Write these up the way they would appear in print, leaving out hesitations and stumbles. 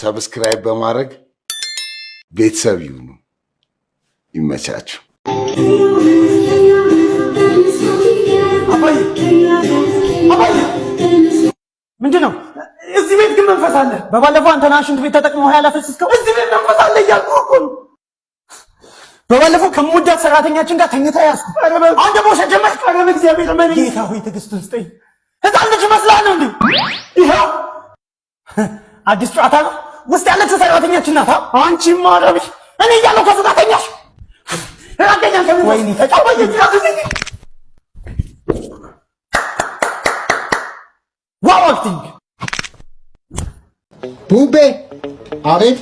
ሰብስክራይብ በማድረግ ቤተሰብ ይሁኑ። ይመቻችሁ። አባዬ ምንድነው? እዚህ ቤት ግን መንፈስ አለ። በባለፈው አንተና ሽንት ቤት ተጠቅመው ያላፈስስከው እዚህ ቤት መንፈስ አለ እያልኩ እኮ ነው። በባለፈው ከምወዳት ሰራተኛችን ጋር ተኝታ ያዝኩ። አንተ ቦሸ ጀመር ቀረበ። እግዚአብሔር ምን ጌታ ሆይ ትዕግስቱን ስጠኝ። ህፃን ልጅ መስላል ነው እንዴ? ይሄው አዲስ ጨዋታ ነው። ውስጥ ያለችው ሰራተኛችን ናት። አንቺ ማረብ እኔ እያለሁ ከሱ ጋር ተኛሽ። ራቀኛ ወይኔ ተጫወተ ይችላል። ዋው አክቲንግ ቡቤ አቤት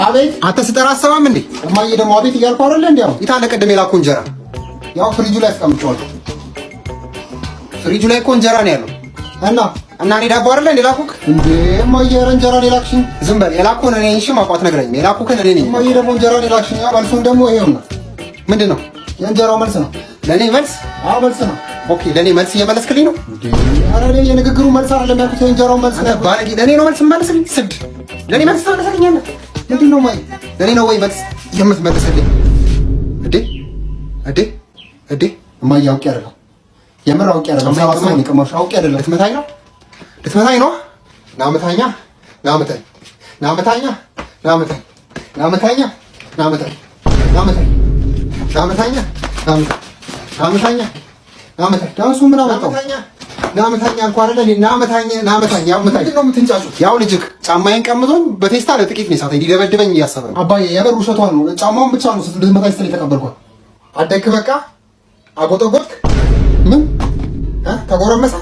አቤት። አንተ ስጠራ አሰማም እንዴ? እማዬ ደግሞ አቤት እያልኩ አይደለ እንዴ? ያው ይታለ ቀደም የላኩ እንጀራ ያው ፍሪጁ ላይ አስቀምጬዋለሁ። ፍሪጁ ላይ እኮ እንጀራ ነው ያለው እና እኔ ዳቦ አይደለ እንዴ ላኩክ እንዴ? እማዬ ኧረ እንጀራ ነው የላክሽኝ። ዝም በል የላኩን እኔ እሺ ማቋት ነግረኝ። የላኩክን እኔ ነኝ። እማዬ ደግሞ እንጀራ ነው የላክሽኝ። ያው መልሱን ደግሞ ይሄውና። ምንድነው? የእንጀራው መልስ ነው። ለኔ መልስ? አዎ መልስ ነው። ኦኬ ለኔ መልስ እየመለስክልኝ ነው እንዴ? ኧረ እኔ የንግግሩ መልስ አይደለም ያልኩት የእንጀራው መልስ ነው። ባለጌ ለኔ ነው መልስ መልስልኝ። ስድ ለኔ መልስ ትመልስልኛለህ? እንዴ ነው ማይ ለኔ ነው ወይ መልስ የምትመልስልኝ? እዴ እማዬ አውቄ አይደለም የምር አውቄ አይደለም። ሰባሰው ነው ከማሽ አውቄ አይደለም። ልትመታኝ ነው ናመታኛ ናመታኝ ዳንሱ ምን አመጣው? ናመታኛ አልኩ አይደለ? ናመታኛ ያው ምንድን ነው የምትንጫጩት? ያው ልጅክ ጫማዬን ቀምቶኝ በቴስታ ለጥቂት ነው ሳተኝ ሊደበድበኝ እያሰበ ነው። አባዬ የምር ውሸቷን ነው። ጫማውን ብቻ ነው ስትልመታኝ ስትል የተቀበልኳት። አደግክ በቃ አጎጠጎጥክ። ምን ተጎረመሰ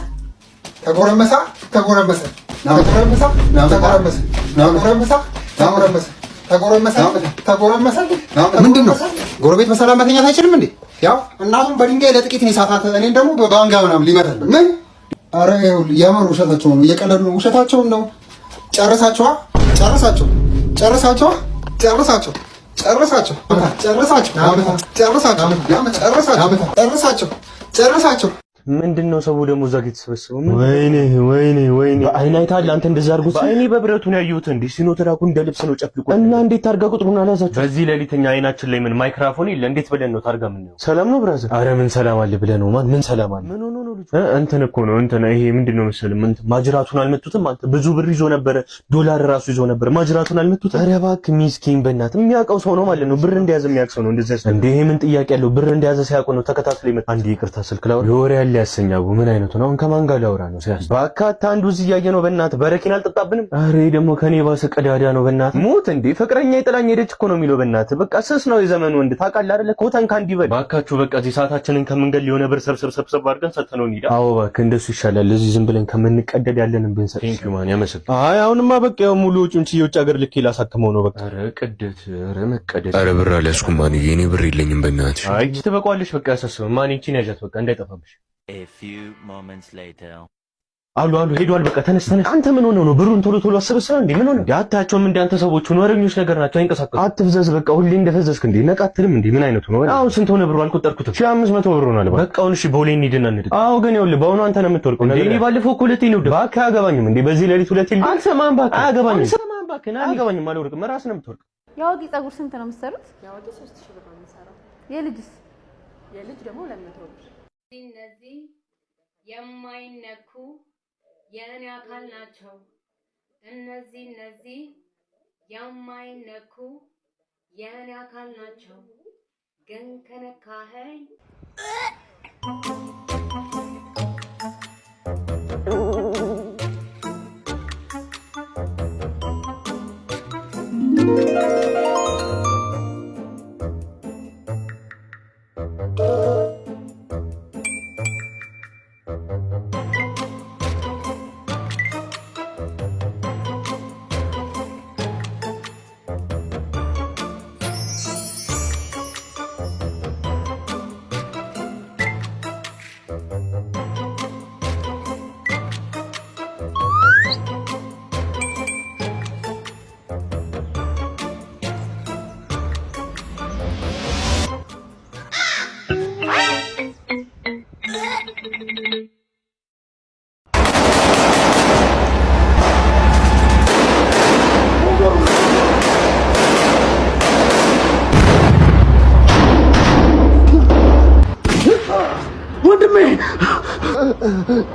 ምንድን ነው? ጎረቤት በሰላም መተኛት አይችልም እንዴ? ያው እናቱም በድንጋይ ለጥቂት ነው ሳታት፣ እኔን ደግሞ በባንጋ ምናምን ሊመታል። ምን? አረ ይኸውልህ የምር ውሸታቸውን ነው፣ እየቀለዱ ነው። ውሸታቸውን ነው። ጨርሳቸው ምንድነው ሰው ደግሞ እዛ የተሰበሰበው? ወይኔ በአይን አይተሃል አንተ? እንደዛ አድርጎት በአይኔ በብረቱ ነው ያየሁት። እንዴ ሲኖትራኩ እንደ ልብስ ነው ጨፍልቆ እና እንዴት ታርጋ ቁጥሩን አልያዛችሁ? በዚህ ሌሊተኛ አይናችን ላይ ምን ማይክሮፎን የለ? እንዴት ብለን ነው ታርጋ ምን ነው? ሰላም ነው ብራዘር? አረ ምን ሰላም አለ ብለህ ነው? ማን ምን ሰላም አለ? ምን ሆኖ ነው ልጅ? እንትን እኮ ነው እንትን ይሄ ምንድነው መሰለህ ምን ማጅራቱን አልመቱትም? አንተ ብዙ ብር ይዞ ነበር፣ ዶላር ራሱ ይዞ ነበር። ማጅራቱን አልመቱትም? አረ እባክህ ሚስኪን በእናትህ የሚያውቀው ሰው ነው ማለት ነው። ብር እንደያዘ የሚያውቅ ሰው ነው እንደዛ። እንዴ ይሄ ምን ጥያቄ ያለው? ብር እንደያዘ ሲያውቅ ነው ተከታትሎ ይመጣ። አንዴ ይቅርታ ስልክ ላውራ የወሬ ያለ ያሰኛው ምን አይነቱ ነው? ከማን ጋር ላውራ ነው? ሲያስ ባካታ አንዱ እዚህ እያየ ነው። በእናትህ በረኪና አልጠጣብንም? አሬ ደግሞ ከኔ ባሰ ቀዳዳ ነው። በእናትህ ሙት እንዴ ፍቅረኛ ይጥላኝ ሄደች እኮ ነው የሚለው። በእናትህ በቃ ስስ ነው የዘመኑ ወንድ ታውቃለህ አይደለ? ኮተን ካንዲ በል ባካችሁ። በቃ እዚህ ሰዓታችንን ከምንገል የሆነ ብር ሰብሰብ አድርገን ሰጥተነው እንሂዳ። አዎ እባክህ እንደሱ ይሻላል። እዚህ ዝም ብለን ከምንቀደድ ያለንን ብንሰጥ። ቴንክ ዩ ማን ያመስል። አይ አሁንማ በቃ ያው ሙሉ ወጪውን የውጭ ሀገር ልኬ ላሳክመው ነው በቃ። አረ ቅደት፣ አረ መቀደት። አረ ብር አልያዝኩም ማን የኔ ብር የለኝም በእናትህ። አይ ትበቃዋለሽ በቃ ያሳስበው ማን ይቺን ያዣት በቃ እንዳይጠፋብሽ። A few moments later. አሉ ሄዷል። በቃ ተነስ። አንተ ምን ሆነው ነው? ብሩን ቶሎ አሰበሰበ እንዴ? ምን ሆነ? ያታቸውም እንደ አንተ ሰዎቹ ወሬኞች ነገር ናቸው። አይንቀሳቀሱ። አትፍዘዝ በቃ ሁሌ እንደፈዘዝክ እንዴ? ነቃትልም እንዴ? ምን አይነቱ ነው? አሁን ስንት ሆነ ብሩ? አልቆጠርኩትም። 1500 ብር ሆኗል። በቃ አሁን እሺ ቦሌ እንሂድና እንሂድ። አዎ ግን ይኸውልህ በአሁኑ አንተ ነው የምትወርቀው እንዴ? እኔ ባለፈው እኮ ሁለቴ ነው። እባክህ አያገባኝም እንዴ? በዚህ ሌሊት ሁለቴ ልጅ አልሰማህም? እባክህ አያገባኝም። አልሰማህም? እባክህ አያገባኝም። አልወርቅም። ራስህ ነው የምትወርቀው። ያወቂ ፀጉር ስንት ነው የምትሰሩት? ያወቂ 3000 ብር ነው የምሰራው። የልጅስ? የልጅ ደግሞ 200 ብር። እነዚህ የማይነኩ የእኔ አካል ናቸው። እነዚህ የማይነኩ የእኔ አካል ናቸው። ግን ከነካኸኝ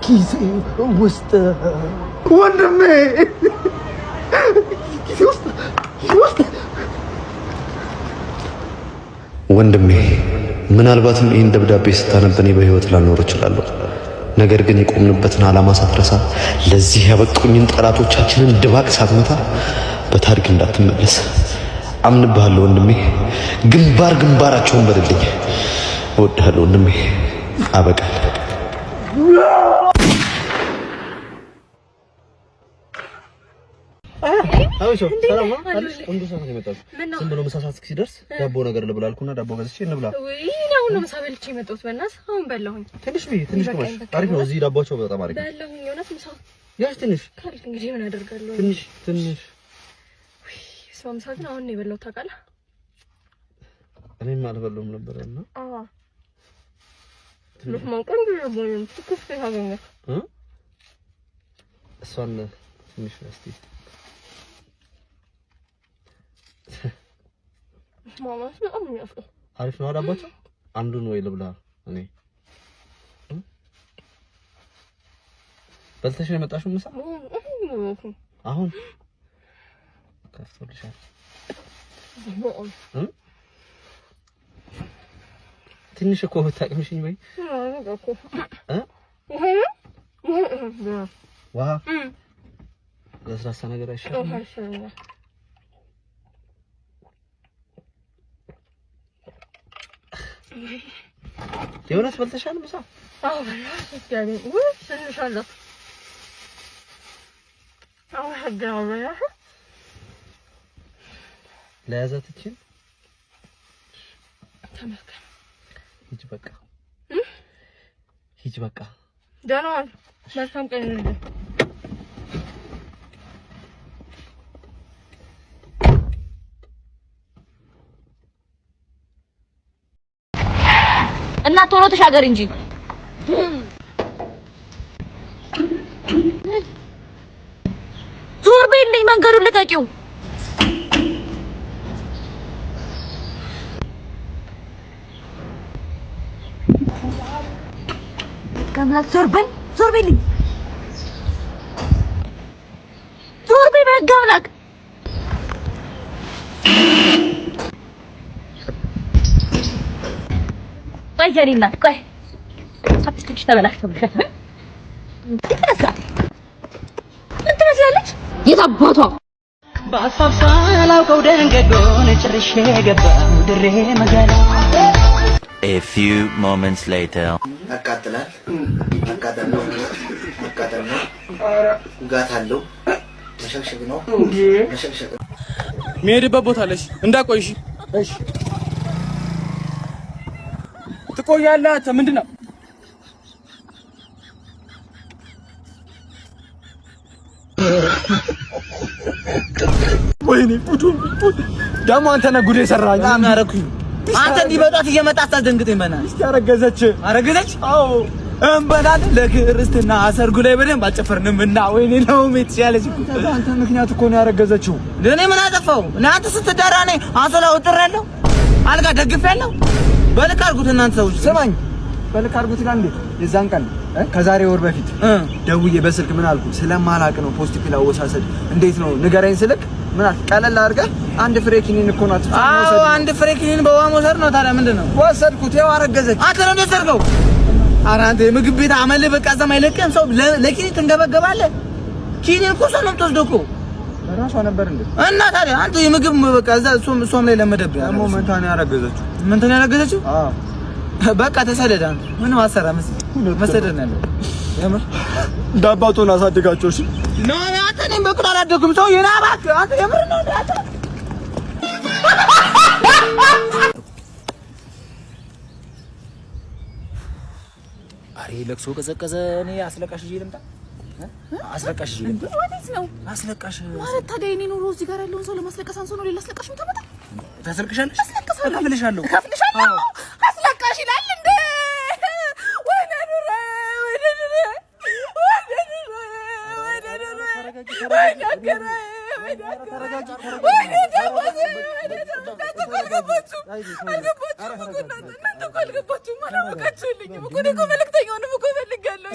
ኪሴ ውስጥ ወንድሜ ኪሴ ውስጥ ወንድሜ ምናልባትም ይህን ደብዳቤ ስታነብኔ በህይወት ላልኖር እችላለሁ። ነገር ግን የቆምንበትን ዓላማ ሳትረሳ ለዚህ ያበቁኝን ጠላቶቻችንን ድባቅ ሳትመታ በታሪክ እንዳትመለስ አምንብሃለሁ ወንድሜ። ግንባራቸውን በልልኝ። እወድሃለሁ ወንድሜ። አበቃል። ሰላም ነው አይደል? ቆንጆ ሰዓት ነው የመጣው። ዝም ብሎ ምሳ ሰዓት ሲደርስ ዳቦ ነገር ልብላልኩና ዳቦ ገዝቼ እንብላ። ወይ ነው ነው ምሳ በልቼ የመጣሁት። በእናትህ አሁን በላሁኝ። ትንሽ ቅመሽ። አሪፍ ነው እዚህ ዳቦቸው በጣም አሪፍ ነው። በላሁኝ። የሆነስ ምሳ ያሽ ትንሽ ካልክ እንግዲህ ምን አደርጋለሁ? ትንሽ ወይ ሰው ምሳ ግን አሁን ነው የበላሁት ታውቃለህ? እኔም አልበላሁም ነበርና ለማንቀም ነው ትኩስ ያገኘ እሷን ትንሽ እስቲ ማማስ ነው የሚያፈው። አሪፍ ነው ዳቦቸው። አንዱን ወይ ልብላ እኔ በልተሽ ነው የመጣሽው ምሳ? አሁን ከፍቶልሻል። ትንሽ እኮ ታቅምሽኝ ወይ ውሃ ለስላሳ ነገር አይሻልም? የእውነት በልተሻል ምሳ? አዎ በላሽ። ወይ ስንሻለሁ አዎ ሀገራውያ ለያዛትችን ተመስገን። ሂጅ በቃ ደህና ዋል። መልካም ቀን ይሁንልህ። እና ቶሎ ተሻገር እንጂ ዞር በይልኝ፣ መንገዱን ልቀቂው። ከምላክ ዞር በይልኝ፣ ዞር በይ በጋምላክ። ቆይ ጀሪና ቆይ አጥቂች ተበላሽተብሻል። ምን ትመስላለች? የታባቷ በአሳብ ሳላውቀው ደንገጎን ጭርሼ ገባሁ ድሬ መጋላ። A few moments later. ያቃጥላል። ያቃጥላል ነው። ጋት አለው። መሸክሸክ ነው። መሸክሸክ መሄድበት ቦታ አለሽ እንዳቆይሽ። እሺ ትቆያለህ። አንተ ምንድነው? ወይኔ ቡዱ ደግሞ አንተ ነህ ጉድ የሰራኝ። ምን አደረኩኝ? አንተ እንዲመጣት እየመጣ አታስደንግጠኝ። በእናትህ እስቲ አረገዘች? አዎ እንበላል ለክርስትና ሰርጉ ላይ በደንብ አጨፈርንም እና ወይኔ ነው ሜት ያለች አንተ ምክንያት እኮ ነው ያረገዘችው። ለኔ ምን አጠፋው? እናንተ ስትዳራ ነኝ አንሶላ ወጥሬያለሁ፣ አልጋ ደግፌያለሁ። በልክ አድርጉት እናንተ ሰዎች። ስማኝ በልክ አድርጉት ይላል እንዴ? የዛን ቀን ከዛሬ ወር በፊት ደውዬ በስልክ ምን አልኩ? ስለማላቅ ነው ፖዚቲቭ አወሳሰድ እንዴት ነው ንገረኝ ስልክ ምን አልክ? ቀለል አድርገህ አንድ ፍሬ ኪኒን እኮ ናት። አዎ አንድ ፍሬ ኪኒን በውሃ መውሰድ ነው። ታዲያ ምንድነው? ወሰድኩት። ይኸው አረገዘች። አንተ ነው እንደሰርገው። ኧረ አንተ የምግብ ቤት አመል በቃ እዛም አይለቅም። ሰው ለኪኒን ትንገበገባለህ። ኪኒን እኮ ሰው ነው የምትወስደው እኮ ራሷ ነበር እንዴ? እና ታዲያ አንተ የምግብ በቃ እዛ እሷም ላይ ለመደብ ያለው መንታ ነው ያረገዘችው። መንታ ነው ያረገዘችው? አዎ በቃ ተሰደደ። አንተ ምንም አሰራ መሰደድ ነው ያለው። የምር ዳባቶን አሳድጋቸው። እሺ ነው አንተ ነኝ በቁጣ አላደኩም። ሰው የናባክ አንተ የምር ነው አንተ። አሬ ለቅሶ ቀዘቀዘ። እኔ አስለቃሽ ይዤ ልምጣ? አስለቃሽ ይዤ ልምጣ? ወዴት ነው አስለቃሽ? ማለት ታዲያ እኔ ኑሮ እዚህ ጋር ያለውን ሰው ለማስለቀስ አንሶ ነው ሌላ አስለቃሽ የምታመጣ? ታስለቅሻለሽ? እከፍልሻለሁ። አስለቃሽ ይላል እንዴ? ወይኔ ኑሮ አልገባችሁም። አላወቃችሁልኝም እኮ እኔ እኮ መልዕክተኛውንም እኮ እፈልጋለሁ።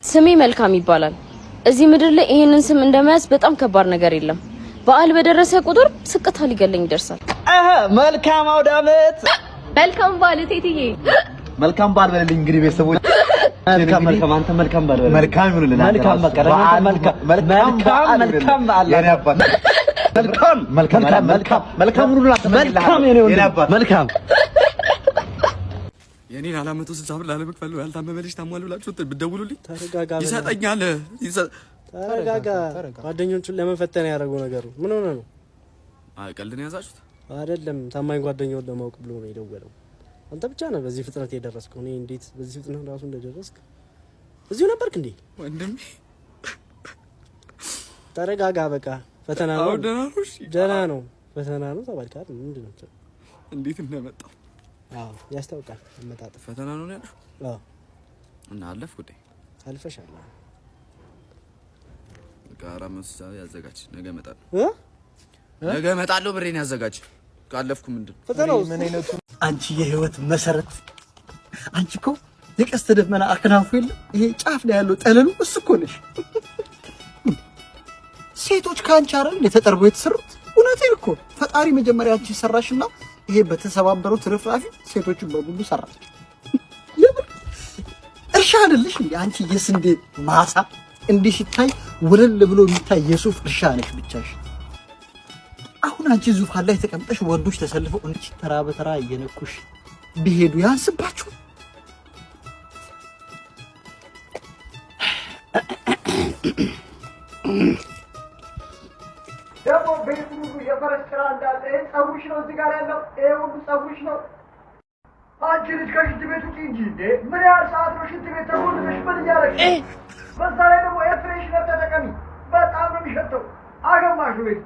ስሜ መልካም ይባላል። እዚህ ምድር ላይ ይሄንን ስም እንደመያዝ በጣም ከባድ ነገር የለም። በዓል በደረሰ ቁጥር ስቅታ ሊገለኝ ይደርሳል። መልካም አውደ ዓመት። መልካም በዓል ቴትዬ። መልካም በዓል በልልኝ እንግዲህ ቤተሰቦች። መልካም አንተ መልካም በዓል በልልኝ። መልካም ይሁንልህ። መልካም በዓል የኔ አባት። መልካም የኔን 460 ብር ላለመክፈል ያልታመመ ልጅ ታሟል ብላችሁ ብትደውሉልኝ ይሰጠኛል። ተረጋጋ። ጓደኞቹን ለመፈተን ያደረገው ነገር ምን ሆነ ነው? ቀልድ ነው ያዛችሁት አይደለም። ታማኝ ጓደኛውን ለማወቅ ብሎ ነው የደወለው። አንተ ብቻ ነህ በዚህ ፍጥነት የደረስከው። እኔ እንዴት በዚህ ፍጥነት ራሱ እንደደረስክ እዚሁ ነበርክ እንዴ? ወንድሜ ተረጋጋ። በቃ ፈተና ነው። ደህና ነው። ፈተና ነው ተባልካል። ምንድን ነው እንዴት እንደመጣው? አዎ ያስታውቃል። አመጣጥ ፈተና ነው ያልኩህ? አዎ። እና አለፍኩ እንዴ? አልፈሻል። ጋራ መስሳ ያዘጋጅ። ነገ እመጣለሁ። ነገ እመጣለሁ። ብሬን ያዘጋጅ። ካለፍኩ ምንድን ፈተናው ምን አይነቱ? አንቺ የህይወት መሰረት። አንቺ እኮ የቀስተ ደመና አክናፉ የለ ይሄ ጫፍ ላይ ያለው ጠለሉ እሱ እኮ ነሽ። ሴቶች ካንቺ አይደል የተጠርበው የተሰሩት? እውነቴን እኮ ፈጣሪ መጀመሪያ አንቺ ሰራሽና ይሄ በተሰባበረው ትርፍራፊ ሴቶችን በሙሉ ሰራሽ። እርሻ አይደለሽ እንዴ አንቺ? የስንዴ ማሳ እንዲህ ሲታይ ወለል ብሎ የሚታይ የሱፍ እርሻ ነሽ ብቻሽ። አሁን አንቺ ዙፋን ላይ ተቀምጠሽ ወንዶች ተሰልፈው እንቺ ተራ በተራ እየነኩሽ ቢሄዱ ያንስባችሁ። ደግሞ ቤቱ የፈረስ ጭራ እንዳለ ጸጉርሽ ነው እዚህ ጋር ያለው። ይሄ ሁሉ ጸጉርሽ ነው። አንቺ ልጅ ከሽንት ቤት ውጪ እንጂ እንዴ! ምን ያህል ሰዓት ነው ሽንት ቤት ተጎልተሽ ምን እያደረግሽ? በዛ ላይ ደግሞ ኤርፍሬሽነር ተጠቀሚ። በጣም ነው የሚሸተው። አገማሹ ቤት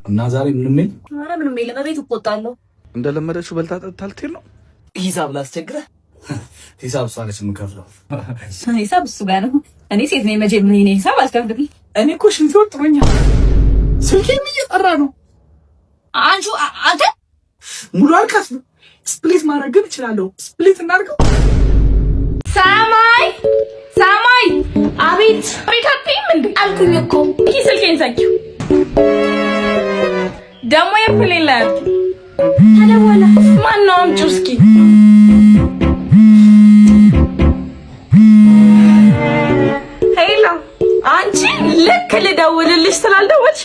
እና ዛሬ ምንም የለም። ኧረ ምንም የለም። በቤት እቆጣለሁ። እንደለመደችው በልታ ጠጥታ ልትሄድ ነው። ሂሳብ ላስቸግረህ። ሂሳብ እሷ ነች የምከፍለው። ሂሳብ እሱ ጋር ነው። እኔ ሴት ነኝ መቼም እኔ ሂሳብ አልከፍልም። እኔ እኮ ሽንት ወጥሮኛል። ስልኬም እየጠራ ነው። አንተ ሙሉ አልከፍልም። ስፕሊት ማድረግ ግን እችላለሁ። ስፕሊት እናድርገው። ሰማይ አቤት አትይም እንዴ? አልኩኝ እኮ ይሄ ስልኬን ዘጊው። ደግሞ የፕሌን ላይ ተደወለ። ማነው? አምጪው እስኪ። ሄሎ አንቺ ልክ ልደውልልሽ ስላልደወልሽ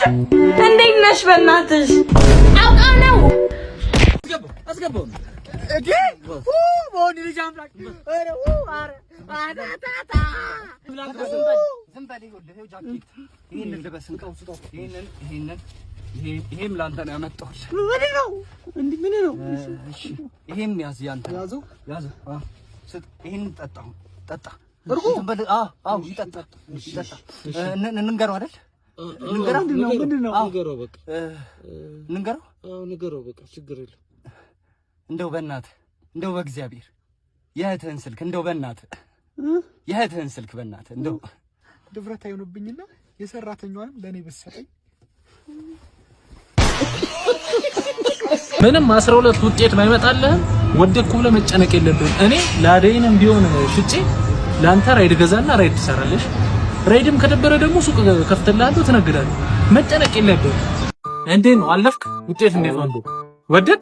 እንዴት ነሽ? በእናትሽ አውቃ ነው አስገባው እዴ ወንድ ልጅ አምላክ አረ አታታ ዝም በል ይኸውልህ ጃኬት ይሄንን ልበስ እንቀውስጠው ይሄም ላንተ ነው ያመጣሁት። ምን ነው እንዴ? ምን ነው? እሺ ይሄም ያዝ ያንተ ያዘው ይሄንን ጠጣ እርጎ ዝም በል ይጠጣ እንንገረው አይደል? ምንድነው? ንገረው በቃ ንገረው በቃ ችግር የለም። እንደው በእናትህ እንደው በእግዚአብሔር የእህትህን ስልክ እንደው በእናትህ የእህትህን ስልክ በእናትህ እንደው ድፍረት አይሆንብኝና የሰራተኛዋንም ለኔ በሰጠኝ። ምንም 12 ውጤት ማይመጣልህም ወደኩ ብለህ መጨነቅ የለብህም። እኔ ላደይንም ቢሆን ሽጬ ላንተ ራይድ ገዛና ራይድ ትሰራለሽ። ራይድም ከደበረ ደግሞ ሱቅ ከፍተልሃለሁ ትነግዳለህ። መጨነቅ የለብህም። እንዴት ነው አለፍክ? ውጤት እንዴት ነው? ወደቅ?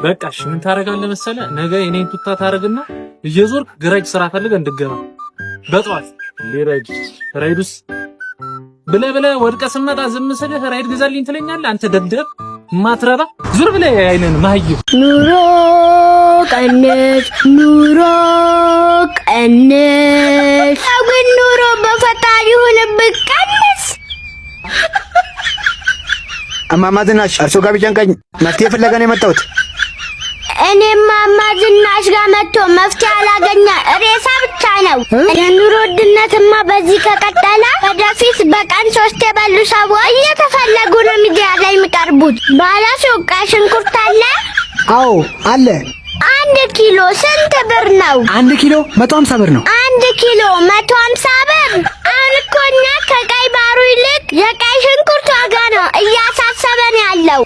በቃ እሺ ምን ታረጋለህ መሰለህ? ነገ የኔን ቱታ ታረግና እየዞርክ ገራጅ ስራ ፈልገህ እንድገባ በጧት ራይዱስ ብለህ ወድቀህ ስመጣ ዝም ስልህ ራይድ ግዛልኝ ትለኛለህ? አንተ ደደብ ማትረባ ዙር ብለህ አይነን ማህይብ ኑሮ ቀንስ አሁን ኑሮ በፈጣሪ ሆነብህ ቀንስ። እማማ ዝናሽ እርሶ ጋር ቢጨንቀኝ መፍትሄ ፍለጋ ነው የመጣሁት። እኔም እማማ ዝናሽ ጋር መጥቶ መፍትሄ አላገኘ ሬሳ ብቻ ነው። የኑሮ ውድነትማ በዚህ ከቀጠለ ወደፊት በቀን 3 የበሉ ሰዎች እየተፈለጉ ነው ሚዲያ ላይ የሚቀርቡት። ባለሱቅ ቀይ ሽንኩርት አለ? አዎ አለ። 1 ኪሎ ስንት ብር ነው? 1 ኪሎ 150 ብር ነው። 1 ኪሎ 150 ብር? አሁን እኮ እኛ ከቀይ ባሩ ይልቅ የቀይ ሽንኩርት ዋጋ ነው እያሳሰበን ያለው።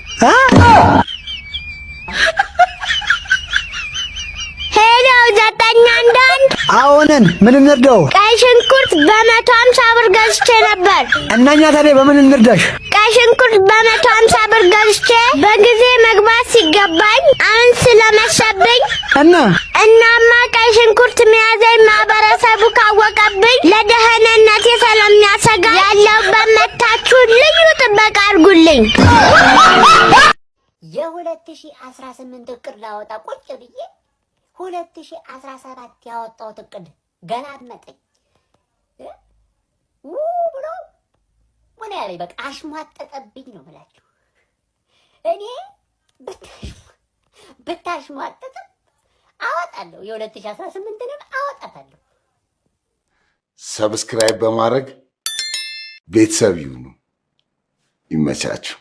ሄሎ 911 አዎንን፣ ምን እንርዳው? ቀይ ሽንኩርት በ150 ብር ገዝቼ ነበር። እናኛ ታዲያ በምን እንርዳሽ? ቀይ ሽንኩርት በ150 ብር ገዝቼ በጊዜ መግባት ሲገባኝ አሁን ስለመሸብኝ እናማ ቀይ ሽንኩርት መያዘኝ ማህበረሰቡ ካወቀብኝ ለደህንነቴ ስለሚያሰጋ ያለሁበት መታችሁ ልዩ ጥበቃ አድርጉልኝ። የ2018 እቅድ ላወጣ ቁጭ ብዬ 2017 ያወጣሁት እቅድ ገና አድመጠኝ ብሎ ምን ያለኝ በቃ አሽሟጠጠብኝ ነው የምላችሁ። እኔ ብታሽሟጠጥም አወጣለሁ፣ የ2018ንም አወጣታለሁ። ሰብስክራይብ በማድረግ ቤተሰብ ይሁኑ። ይመቻችሁ።